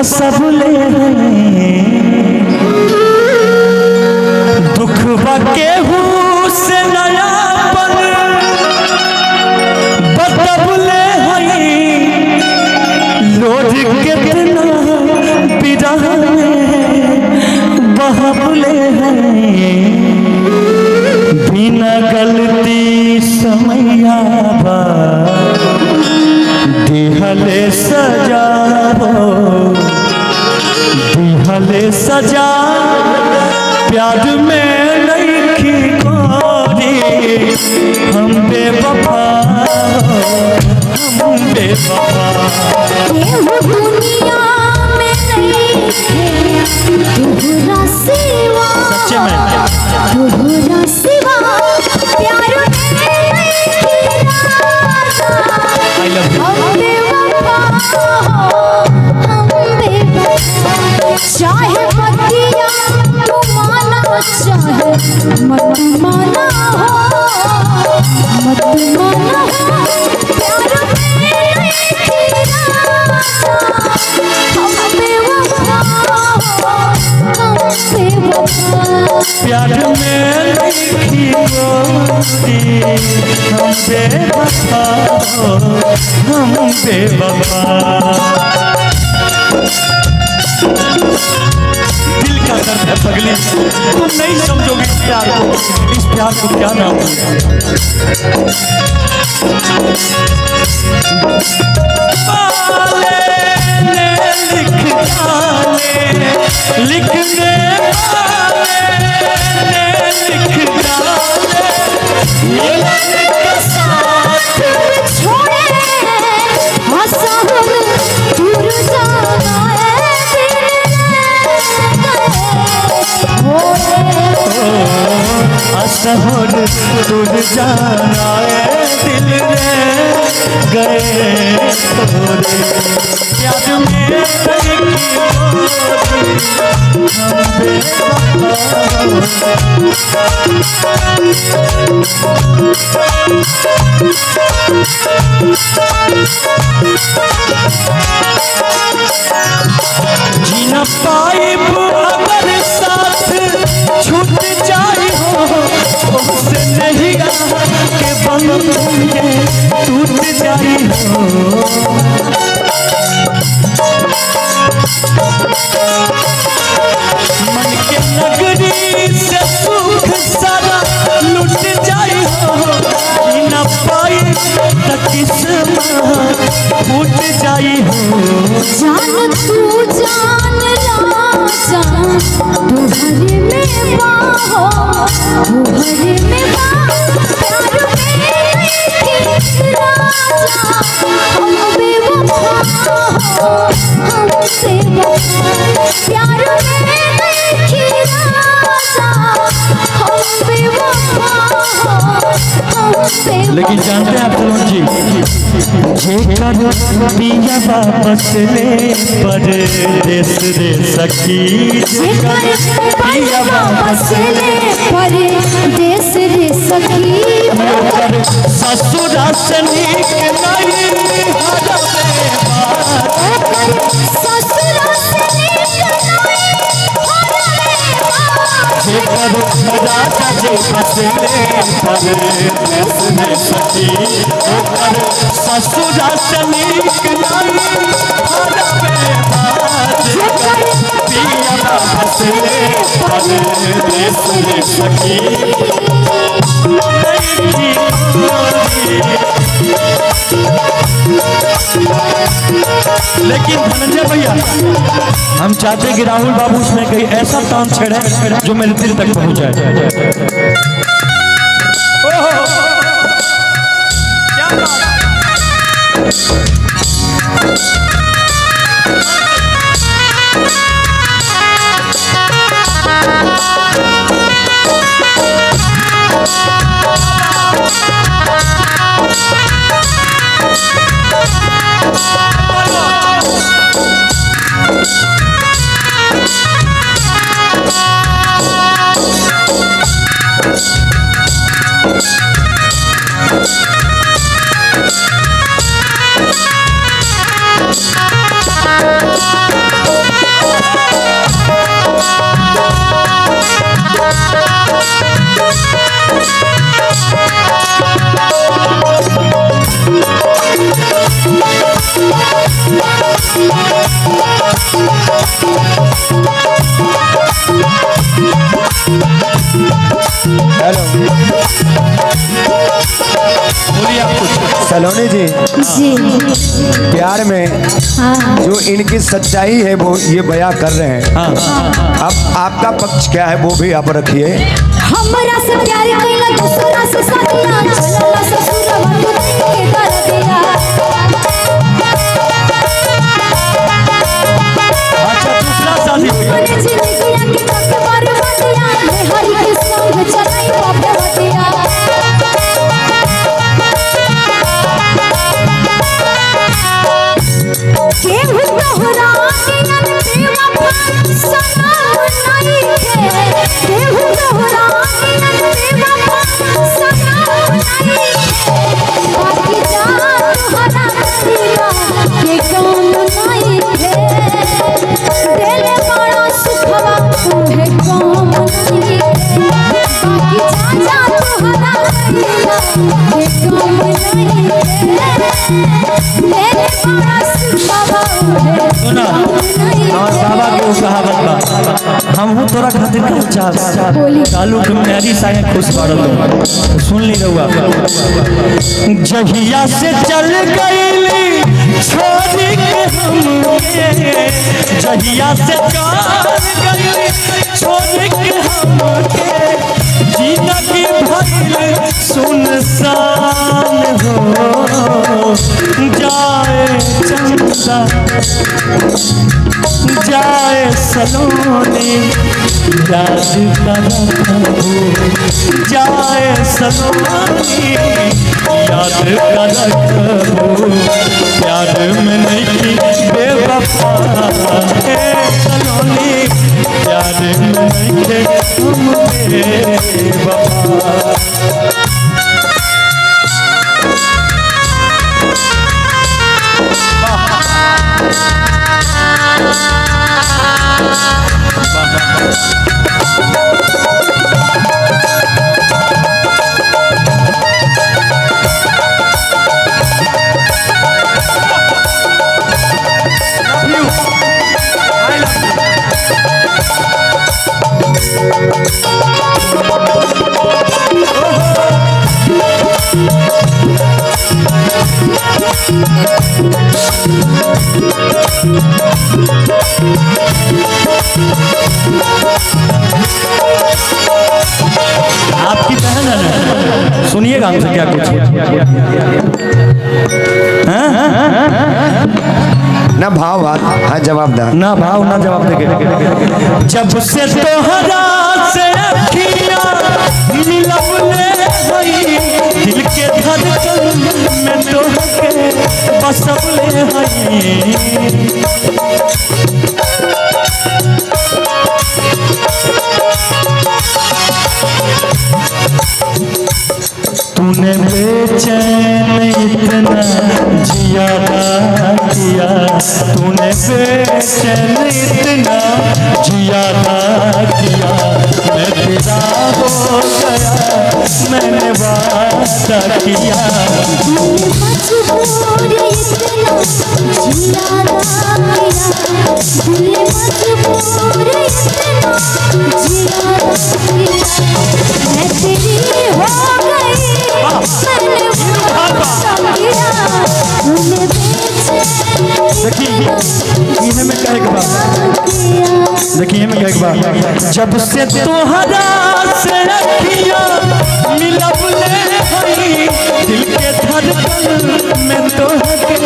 बसबले दुख केहू से नया पल बतबले लोड कितना बिरह बहबले बिना गलती समैया दिहले सजा हो दिहले सजा प्यार में नहीं गोरी हम बेवफा हम बेवफा दुनिया में नहीं तुहरा सिवा सच्चे में तुहरा सिवा प्यार आई लव यू हम बेवफा हम बेवफा चाहे पतिया तू माना चाहे मत माना हो मत माना हो प्यार प्यार में नहीं गोरी हम बेवफा हम बेवफा दिल का दर्द है पगली तुम नहीं समझोगे इस प्यार को क्या नाम लिखने असहर तुर जाना दिल रे गए तोरे प्यार में जीना पाइब अगर साथ छूट जाई हो उससे नहीं के बंद टूट जाई हो मन के नगरी से सुख सारा लुट जाई हो न पाई त किस्मत फूट जाई हो जान तू जान राजा तुहरे में बाहो तुहरे में प्यार में राजा हम बेवफा हम बेवफा प्यार में राजा हम बेवफा हम बेवफा लेकिन जानते हैं अब्दुल जी पिया वापस ले परदेस रे सखी पिया वापस ले परदेस रे सखी ससुरा से नीक नहीं ससुरा से राजा जी फसले परदेस रे सखी ससुरा से नीक नहीं पिया फसले परदेस रे सखी लेकिन धनंजय भैया हम चाहते कि राहुल बाबू उसमें कहीं ऐसा तान छेड़े जो मेरे दिल तक पहुंच जाए। हेलो, बोलिए आप कुछ। सलोनी जी, जी प्यार में हाँ जो इनकी सच्चाई है वो ये बयां कर रहे हैं। हाँ, अब आपका पक्ष क्या है वो भी आप रखिए। हमरा से प्यार कैला दूसरा से साथिया चलला ससुरवा तू के कर दिया अच्छा दूसरा शादी हुई। मन जिंदगिया के तक बर्बादिया मैं हरि के संग चलाई बाबे बतिया केहू तोहरा नियन बेवफा सनम नहीं है केहू तोहरा नियन बेवफा सनम नहीं है बाकी जान तोहरा दिला के काम नहीं है दिल बड़ा सुखवा तुहे काम नहीं है बाकी जान तोहरा दिला के काम नहीं है दिल बड़ा सुना और बाबा के वो कहावत बा, हम हूँ तोरा खातिर का चाल कालू के मेरी सागे खुश बाड़ो। सुन ली रहुआ, जहिया से चल गईली छोड़ के हमके, जहिया से चल गईली छोड़ के हमके, जिंदगी भइल सुनसान हो जाए चंदा जाए सलोनी याद करबू जाए सलोनी याद करबू प्यार में नहीं बेवफा है सलोनी प्यार में नहीं हम बेवफा। आपकी बहन है, सुनिएगा हमसे क्या कुछ ना भाव बात हाँ जवाब दा ना भाव ना जवाब देंगे। जब से तोहरा से अखियां मिलवले हई दिल के धड़कन में तोहके बसवले हई तूने बेचैन इतना जियादा किया, तूने बेचैन इतना जियादा किया, मैं तेरा हो गया मैंने वादा किया। देखिए में क्या एक बात, देखिए में क्या एक बात, जब से तोहरा से अखियां मिलवले हई दिल के धड़कन में तोहके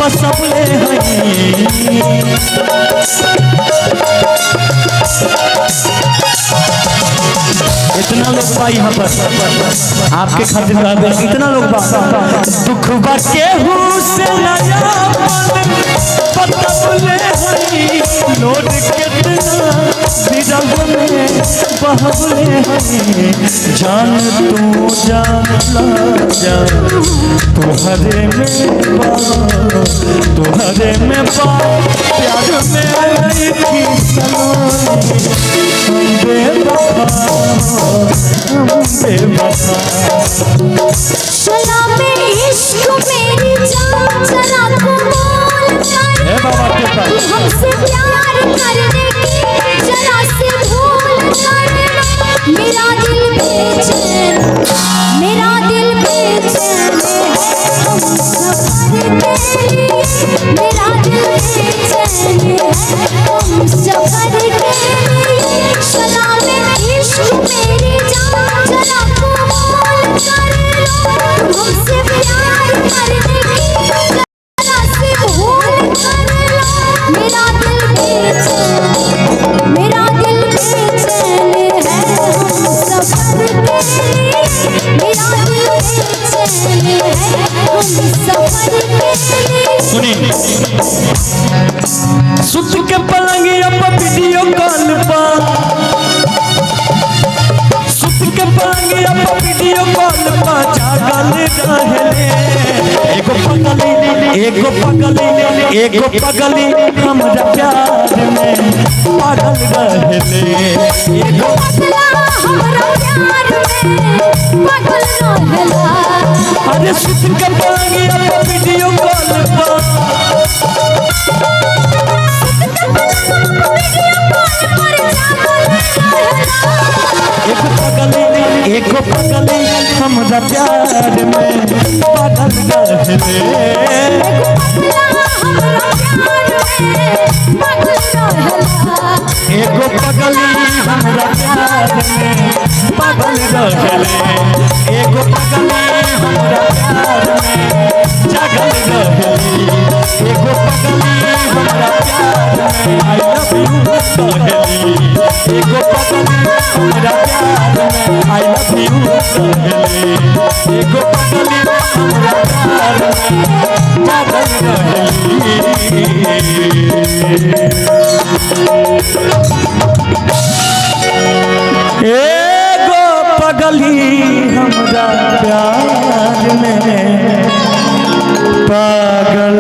बसवले हई। इतना लोग बा यहाँ पर आपके खातिर इतना लोग बा, दुख बा केहू से नया बतवले हई लोट कितना दिल में बहवले हई जान तू जान ला जान तुहरे में बा तुहरे में बा प्यार में लिखी सलोनी बेवफा बेवफा। सलामे इश्क मेरी जान जरा कबूल कर, बाबा के पास हमसे प्यार कर सुत के पलंगिया पर वीडियो कॉल पर सुत के पलंगिया पर वीडियो कॉल पर जागल रहले एगो पगली हमरा प्यार में पागल रहले एगो पगला हमरा प्यार में पागल रहेला अरे सुत के पलंगिया पर वीडियो कॉल पर एगो पगली हमरा प्यार में पागल रहले एगो पगली हमरा प्यार में पागल रहले एगो पगली हमरा प्यार में जागल रहले एगो पगली हमरा प्यार में आई लव यू कहली एगो पगली हमरा प्यार में आई लव यू कहली एगो पगली हमरा प्यार में जागल रहली एगो पगली हमरा प्यार में पागल